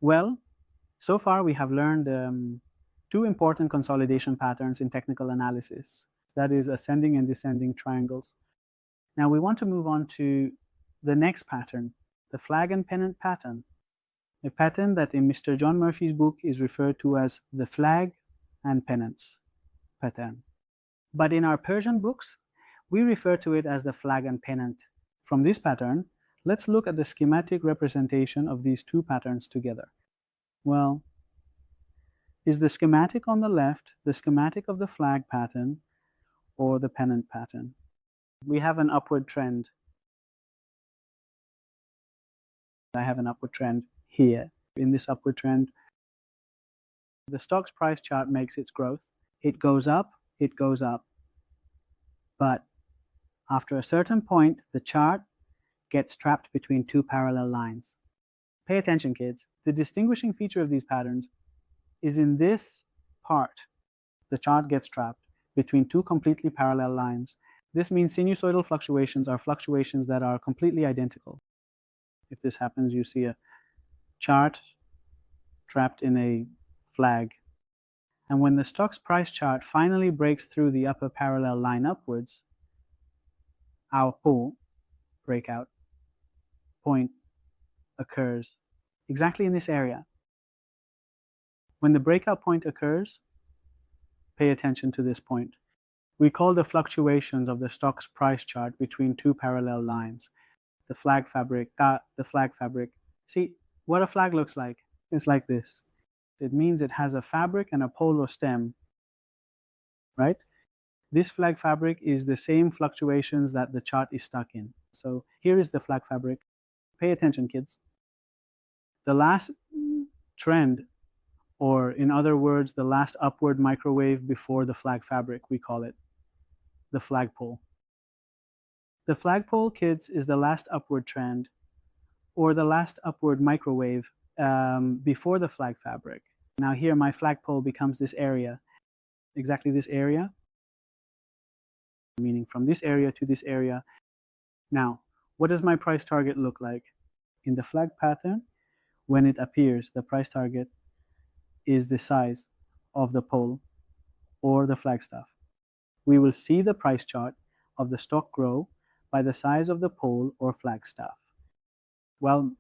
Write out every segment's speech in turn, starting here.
Well, so far we have learned two important consolidation patterns in technical analysis. That is ascending and descending triangles. Now we want to move on to the next pattern, the flag and pennant pattern, a pattern that in Mr. John Murphy's book is referred to as the flag and pennants pattern. But in our Persian books, we refer to it as the flag and pennant. From this pattern, let's look at the schematic representation of these two patterns together. Well, is the schematic on the left the schematic of the flag pattern or the pennant pattern? We have an upward trend. I have an upward trend here. In this upward trend, the stock's price chart makes its growth. It goes up, it goes up. But after a certain point, the chart gets trapped between two parallel lines. Pay attention, kids. The distinguishing feature of these patterns is in this part, the chart gets trapped between two completely parallel lines. This means sinusoidal fluctuations are fluctuations that are completely identical. If this happens, you see a chart trapped in a flag. And when the stock's price chart finally breaks through the upper parallel line upwards, our pull, breakout, point occurs exactly in this area. When the breakout point occurs, pay attention to this point. We call the fluctuations of the stock's price chart between two parallel lines the flag fabric, the flag fabric. See, what a flag looks like is like this. It means it has a fabric and a pole or stem, right? This flag fabric is the same fluctuations that the chart is stuck in. So here is the flag fabric. Pay attention, kids. The last trend, or in other words, the last upward microwave before the flag fabric, we call it the flagpole. The flagpole, kids, is the last upward trend or the last upward microwave before the flag fabric. Now here my flagpole becomes this area, exactly this area, meaning from this area to this area. Now, what does my price target look like? In the flag pattern, when it appears, the price target is the size of the pole or the flagstaff. We will see the price chart of the stock grow by the size of the pole or flagstaff. Well,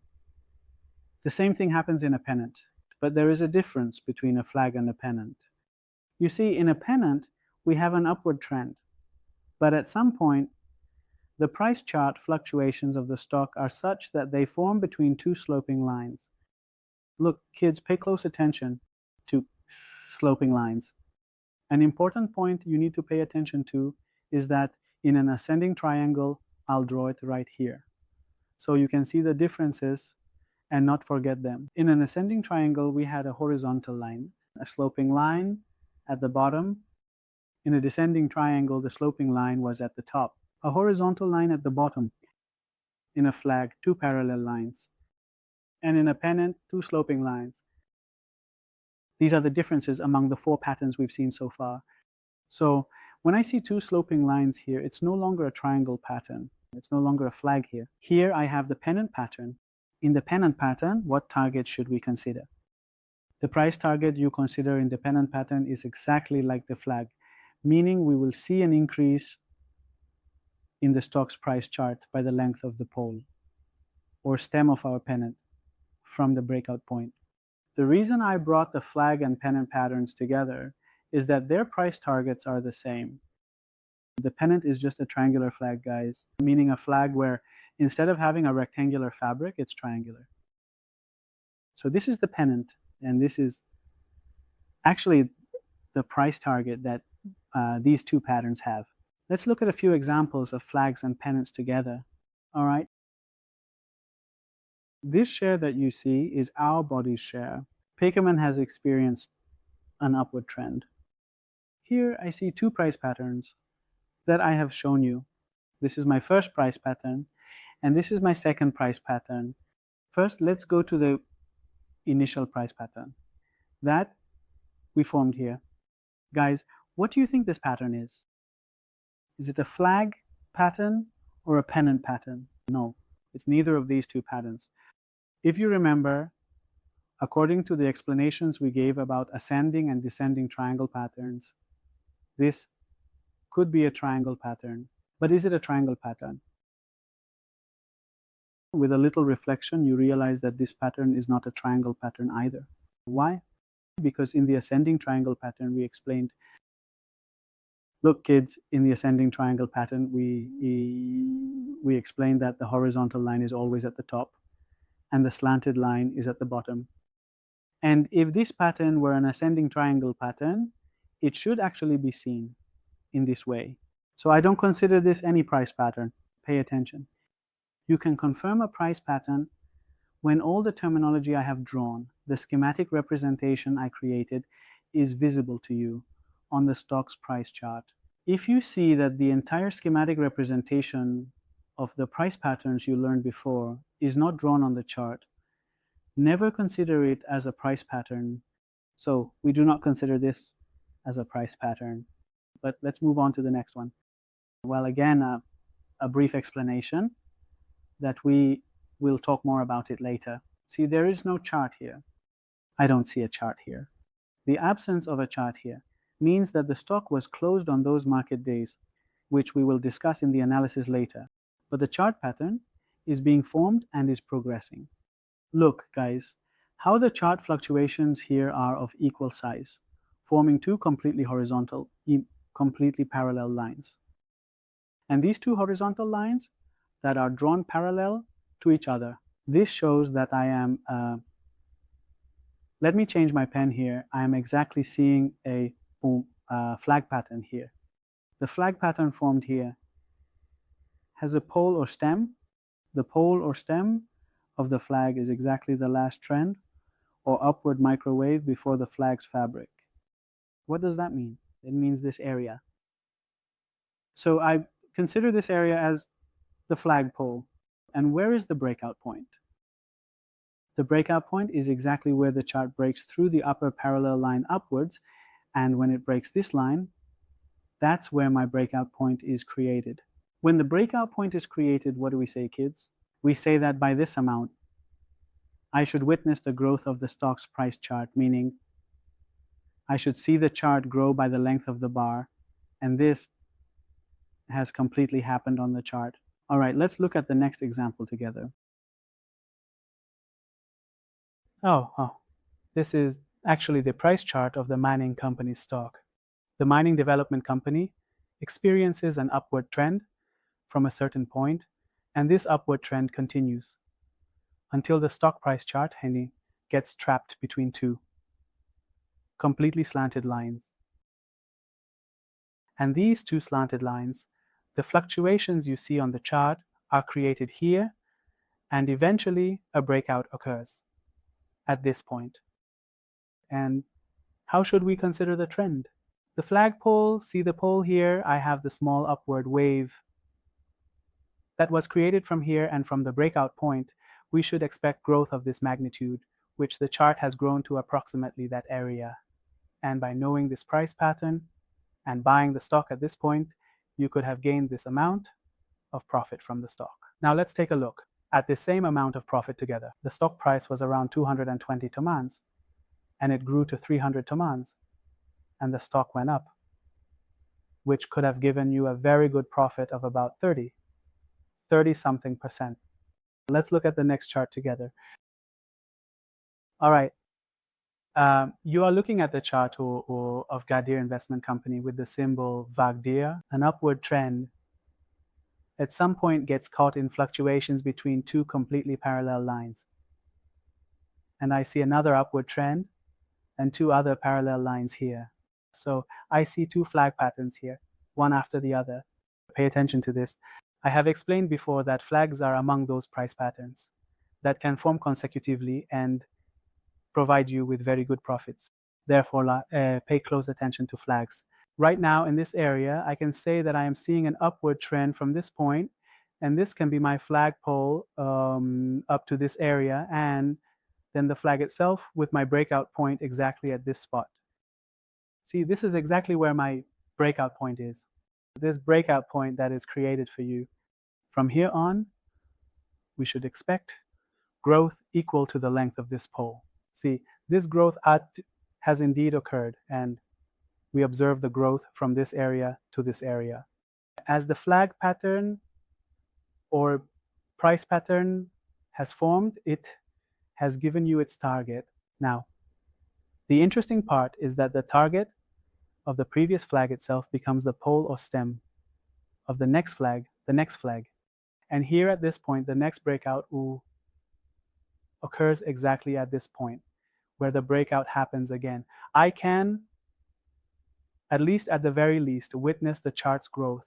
the same thing happens in a pennant, but there is a difference between a flag and a pennant. You see, in a pennant, we have an upward trend, but at some point, the price chart fluctuations of the stock are such that they form between two sloping lines. Look, kids, pay close attention to sloping lines. An important point you need to pay attention to is that in an ascending triangle, I'll draw it right here. So you can see the differences and not forget them. In an ascending triangle, we had a horizontal line, a sloping line at the bottom. In a descending triangle, the sloping line was at the top. A horizontal line at the bottom. In a flag, two parallel lines. And in a pennant, two sloping lines. These are the differences among the four patterns we've seen so far. So when I see two sloping lines here, it's no longer a triangle pattern. It's no longer a flag here. Here I have the pennant pattern. In the pennant pattern, what target should we consider? The price target you consider in the pennant pattern is exactly like the flag, meaning we will see an increase in the stock's price chart by the length of the pole or stem of our pennant from the breakout point. The reason I brought the flag and pennant patterns together is that their price targets are the same. The pennant is just a triangular flag, guys, meaning a flag where instead of having a rectangular fabric, it's triangular. So this is the pennant, and this is actually the price target that these two patterns have. Let's look at a few examples of flags and pennants together. All right. This share that you see is our body's share. Pakerman has experienced an upward trend. Here I see two price patterns that I have shown you. This is my first price pattern, and this is my second price pattern. First, let's go to the initial price pattern that we formed here. Guys, what do you think this pattern is? Is it a flag pattern or a pennant pattern? No, it's neither of these two patterns. If you remember, According to the explanations we gave about ascending and descending triangle patterns, this could be a triangle pattern. But is it a triangle pattern? With a little reflection, you realize that this pattern is not a triangle pattern either. Why? Because in the ascending triangle pattern, we explained, look, kids, in the ascending triangle pattern, we explained that the horizontal line is always at the top and the slanted line is at the bottom. And if this pattern were an ascending triangle pattern, it should actually be seen in this way. So I don't consider this any price pattern. Pay attention. You can confirm a price pattern when all the terminology I have drawn, the schematic representation I created, is visible to you on the stock's price chart. If you see that the entire schematic representation of the price patterns you learned before is not drawn on the chart, never consider it as a price pattern. So we do not consider this as a price pattern. But let's move on to the next one. Well, again, a brief explanation that we will talk more about it later. See, there is no chart here. I don't see a chart here. The absence of a chart here means that the stock was closed on those market days, which we will discuss in the analysis later. But the chart pattern is being formed and is progressing. Look, guys, how the chart fluctuations here are of equal size, forming two completely horizontal, completely parallel lines. And these two horizontal lines that are drawn parallel to each other. This shows that I am, let me change my pen here. I am exactly seeing a flag pattern here. The flag pattern formed here has a pole or stem. The pole or stem of the flag is exactly the last trend or upward microwave before the flag's fabric. What does that mean? It means this area. So I consider this area as the flagpole. And where is the breakout point? The breakout point is exactly where the chart breaks through the upper parallel line upwards, and when it breaks this line, that's where my breakout point is created. When the breakout point is created, what do we say, kids? We say that by this amount, I should witness the growth of the stock's price chart, meaning I should see the chart grow by the length of the bar, and this has completely happened on the chart. All right, let's look at the next example together. This is actually the price chart of the mining company's stock. The mining development company experiences an upward trend from a certain point, and this upward trend continues until the stock price chart gets trapped between two completely slanted lines. And these two slanted lines, the fluctuations you see on the chart are created here, and eventually a breakout occurs at this point. And how should we consider the trend? The flagpole, see the pole here, I have the small upward wave that was created from here, and from the breakout point, we should expect growth of this magnitude, which the chart has grown to approximately that area. And by knowing this price pattern and buying the stock at this point, you could have gained this amount of profit from the stock. Now let's take a look at the same amount of profit together. The stock price was around 220 tomans, and it grew to 300 tomans, and the stock went up, which could have given you a very good profit of about 30-something percent. Let's look at the next chart together. All right. You are looking at the chart of Gadir Investment Company with the symbol VAGDIR. An upward trend at some point gets caught in fluctuations between two completely parallel lines. And I see another upward trend and two other parallel lines here. So I see two flag patterns here, one after the other. Pay attention to this. I have explained before that flags are among those price patterns that can form consecutively and provide you with very good profits. Therefore, pay close attention to flags. Right now in this area, I can say that I am seeing an upward trend from this point, and this can be my flagpole up to this area, and then the flag itself with my breakout point exactly at this spot. See, this is exactly where my breakout point is. This breakout point that is created for you. From here on, we should expect growth equal to the length of this pole. See, this growth has indeed occurred, and we observe the growth from this area to this area. As the flag pattern or price pattern has formed, it has given you its target. Now, the interesting part is that the target of the previous flag itself becomes the pole or stem of the next flag, And here at this point, the next breakout occurs exactly at this point, where the breakout happens again. I can, at least at the very least, witness the chart's growth,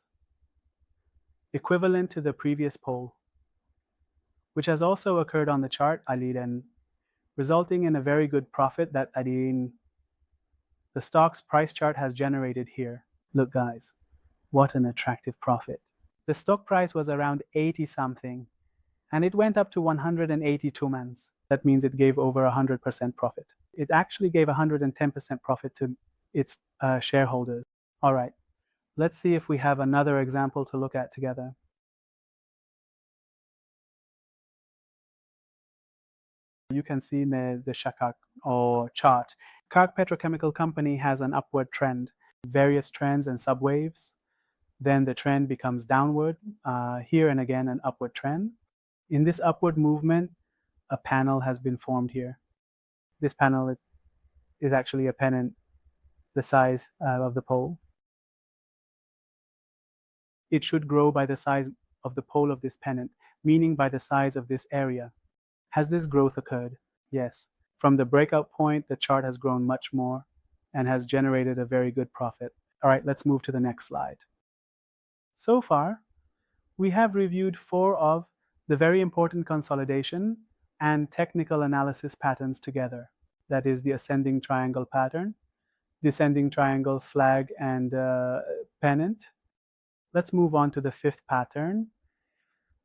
equivalent to the previous pole, which has also occurred on the chart, and resulting in a very good profit that the stock's price chart has generated here. Look guys, what an attractive profit. The stock price was around 80 something, and it went up to 182 mans. That means it gave over 100% profit. It actually gave 110% profit to its shareholders. All right, let's see if we have another example to look at together. You can see in the Shakak or chart, Kark Petrochemical Company has an upward trend, various trends and subwaves. Then the trend becomes downward, here and again an upward trend. In this upward movement, a panel has been formed here. This panel is actually a pennant the size of the pole. It should grow by the size of the pole of this pennant, meaning by the size of this area. Has this growth occurred? Yes. From the breakout point, the chart has grown much more and has generated a very good profit. All right, let's move to the next slide. So far, we have reviewed 4 of the very important consolidation and technical analysis patterns together. That is the ascending triangle pattern, descending triangle, flag, and pennant. Let's move on to the 5th pattern,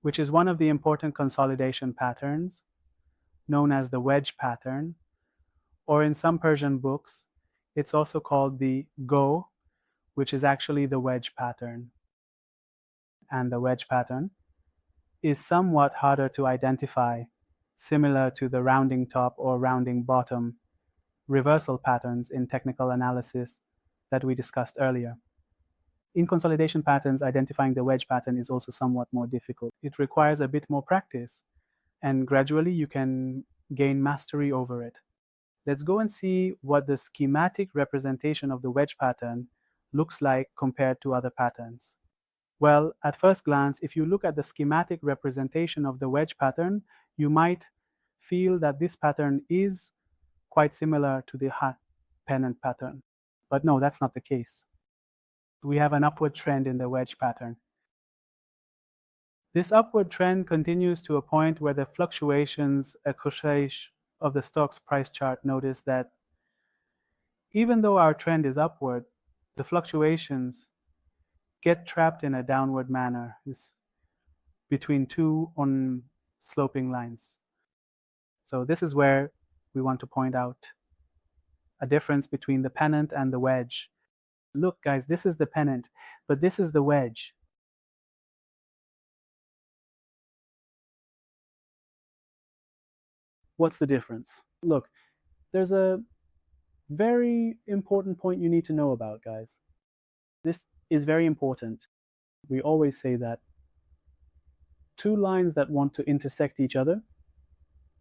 which is one of the important consolidation patterns, known as the wedge pattern, or in some Persian books, it's also called the go, which is actually the wedge pattern. And the wedge pattern is somewhat harder to identify, similar to the rounding top or rounding bottom reversal patterns in technical analysis that we discussed earlier. In consolidation patterns, identifying the wedge pattern is also somewhat more difficult. It requires a bit more practice, and gradually you can gain mastery over it. Let's go and see what the schematic representation of the wedge pattern looks like compared to other patterns. Well, at first glance, if you look at the schematic representation of the wedge pattern, you might feel that this pattern is quite similar to the pennant pattern. But no, that's not the case. We have an upward trend in the wedge pattern. This upward trend continues to a point where the fluctuations of the stock's price chart notice that even though our trend is upward, the fluctuations get trapped in a downward manner between 2 on sloping lines. So this is where we want to point out a difference between the pennant and the wedge. Look guys, this is the pennant, but this is the wedge. What's the difference? Look, there's a very important point you need to know about, guys. This is very important. We always say that 2 lines that want to intersect each other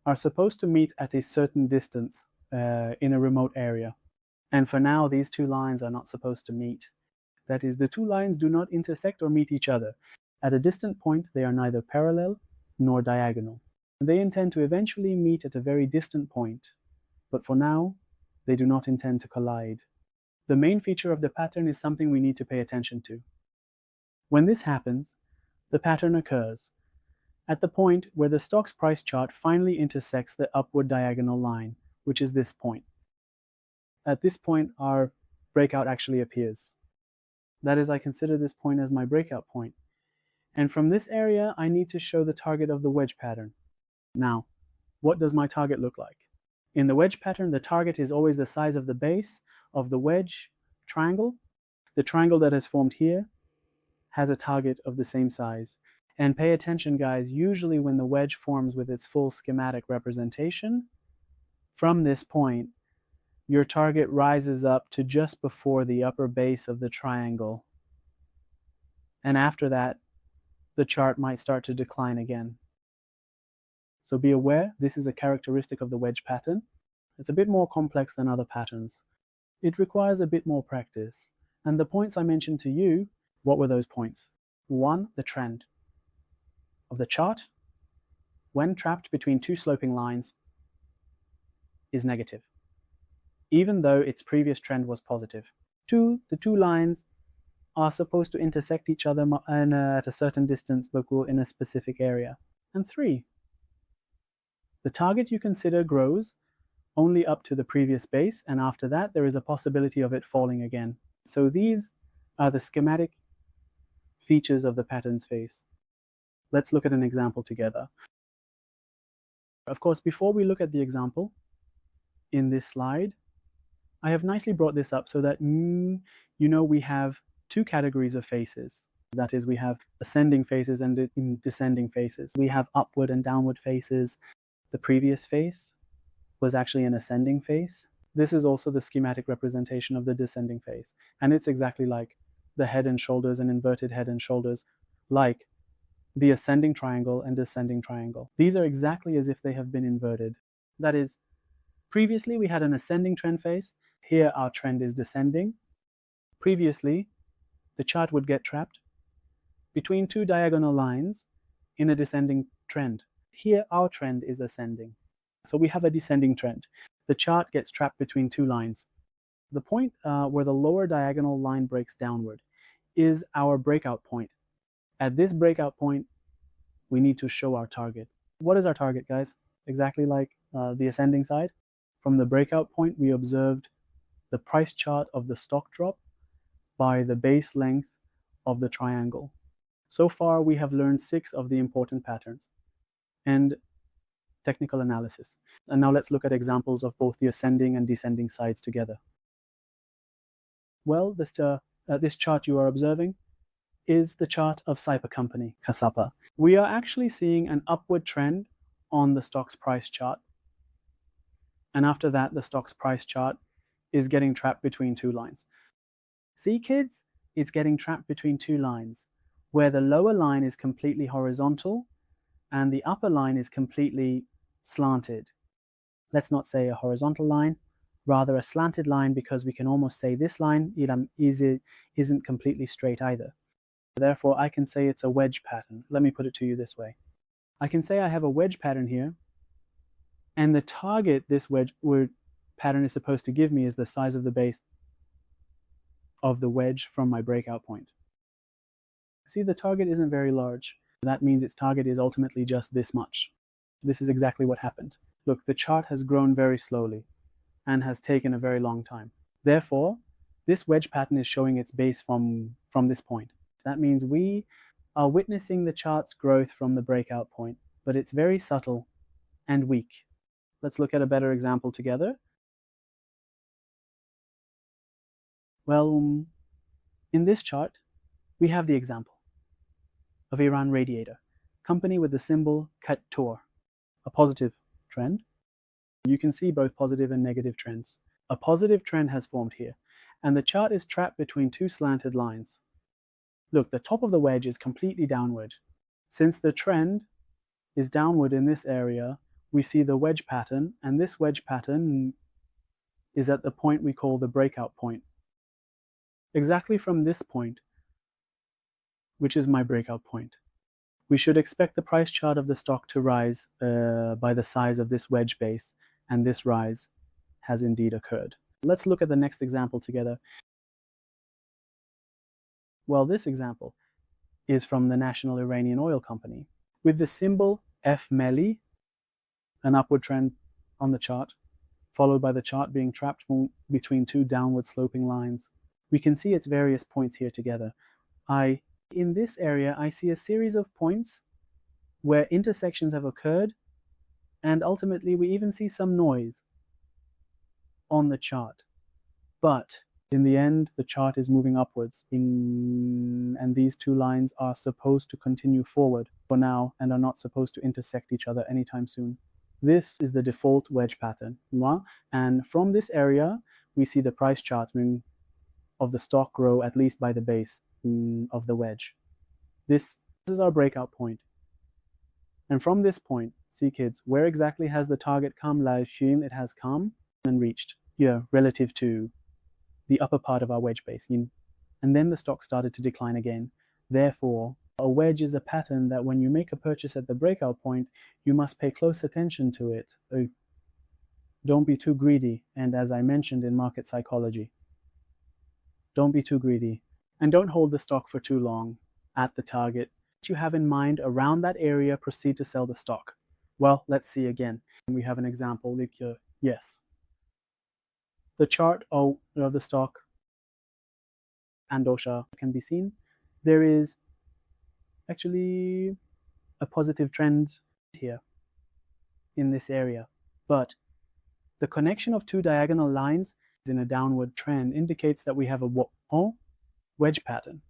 are supposed to meet at a certain distance in a remote area. And for now, these 2 lines are not supposed to meet. That is, the 2 lines do not intersect or meet each other. At a distant point, they are neither parallel nor diagonal. They intend to eventually meet at a very distant point, but for now, they do not intend to collide. The main feature of the pattern is something we need to pay attention to. When this happens, the pattern occurs at the point where the stock's price chart finally intersects the upward diagonal line, which is this point. At this point, our breakout actually appears. That is, I consider this point as my breakout point. And from this area, I need to show the target of the wedge pattern. Now, what does my target look like? In the wedge pattern, the target is always the size of the base of the wedge triangle. The triangle that has formed here has a target of the same size. And pay attention, guys, usually when the wedge forms with its full schematic representation, From this point, your target rises up to just before the upper base of the triangle. And after that, the chart might start to decline again. So be aware, this is a characteristic of the wedge pattern. It's a bit more complex than other patterns. It requires a bit more practice. And the points I mentioned to you, what were those points? 1, the trend of the chart when trapped between two sloping lines is negative, even though its previous trend was positive. 2, the two lines are supposed to intersect each other at a certain distance, but in a specific area. And 3, the target you consider grows only up to the previous base, and after that there is a possibility of it falling again. So these are the schematic features of the pattern's face. Let's look at an example together. Of course, before we look at the example in this slide, I have nicely brought this up so that we have two categories of faces. That is, we have ascending faces and descending faces. We have upward and downward faces. The previous face was actually an ascending face. This is also the schematic representation of the descending face. And it's exactly like the head and shoulders and inverted head and shoulders, like the ascending triangle and descending triangle. These are exactly as if they have been inverted. That is, previously we had an ascending trend face. Here our trend is descending. Previously, the chart would get trapped between two diagonal lines in a descending trend. Here our trend is ascending. So we have a descending trend. The chart gets trapped between two lines. The point where the lower diagonal line breaks downward is our breakout point. At this breakout point, we need to show our target. What is our target, guys? Exactly like the ascending side. From the breakout point, we observed the price chart of the stock drop by the base length of the triangle. So far, we have learned 6 of the important patterns and technical analysis. And now let's look at examples of both the ascending and descending sides together. Well, this chart you are observing is the chart of Cyper Company, Kasapa. We are actually seeing an upward trend on the stock's price chart. And after that, the stock's price chart is getting trapped between two lines. See, kids? It's getting trapped between two lines, where the lower line is completely horizontal and the upper line is completely slanted. Let's not say a horizontal line, rather a slanted line, because we can almost say this line isn't completely straight either. Therefore, I can say it's a wedge pattern. Let me put it to you this way. I can say I have a wedge pattern here, and the target this wedge pattern is supposed to give me is the size of the base of the wedge from my breakout point. See, the target isn't very large. That means its target is ultimately just this much. This is exactly what happened. Look, the chart has grown very slowly and has taken a very long time. Therefore, this wedge pattern is showing its base from this point. That means we are witnessing the chart's growth from the breakout point, but it's very subtle and weak. Let's look at a better example together. Well, in this chart, we have the example of Iran Radiator, company with the symbol KATOR, a positive trend. You can see both positive and negative trends. A positive trend has formed here, and the chart is trapped between two slanted lines. Look, the top of the wedge is completely downward. Since the trend is downward in this area, we see the wedge pattern, and this wedge pattern is at the point we call the breakout point. Exactly from this point, which is my breakout point, we should expect the price chart of the stock to rise by the size of this wedge base, and this rise has indeed occurred. Let's look at the next example together. Well, this example is from the National Iranian Oil Company. With the symbol FMELI, an upward trend on the chart, followed by the chart being trapped between two downward sloping lines. We can see its various points here together. In this area, I see a series of points where intersections have occurred, and ultimately we even see some noise on the chart. But in the end, the chart is moving upwards, and these two lines are supposed to continue forward for now and are not supposed to intersect each other anytime soon. This is the default wedge pattern. And from this area, we see the price chart of the stock grow at least by the base of the wedge. This is our breakout point. And from this point, see kids, where exactly has the target come? I assume it has come and reached here relative to the upper part of our wedge base. And then the stock started to decline again. Therefore, a wedge is a pattern that when you make a purchase at the breakout point, you must pay close attention to it. Don't be too greedy. And as I mentioned in market psychology, don't be too greedy. And don't hold the stock for too long at the target you have in mind around that area, proceed to sell the stock. Well, let's see again. We have an example. Yes. The chart of the stock and dosha can be seen. There is actually a positive trend here in this area, but the connection of two diagonal lines in a downward trend indicates that we have a wedge pattern.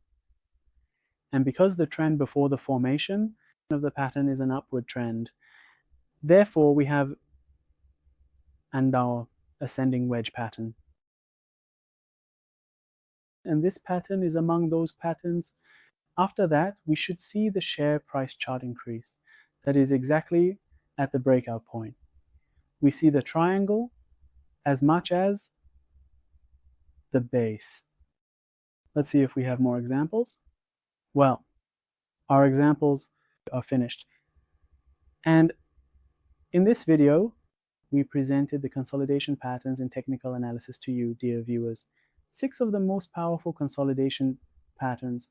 And because the trend before the formation of the pattern is an upward trend, therefore we have our ascending wedge pattern. And this pattern is among those patterns. After that, we should see the share price chart increase. That is exactly at the breakout point. We see the triangle as much as the base. Let's see if we have more examples. Well, our examples are finished. And in this video, we presented the consolidation patterns in technical analysis to you, dear viewers. 6 of the most powerful consolidation patterns,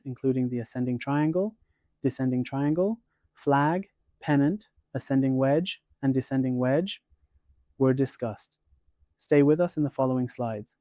including the ascending triangle, descending triangle, flag, pennant, ascending wedge, and descending wedge, were discussed. Stay with us in the following slides.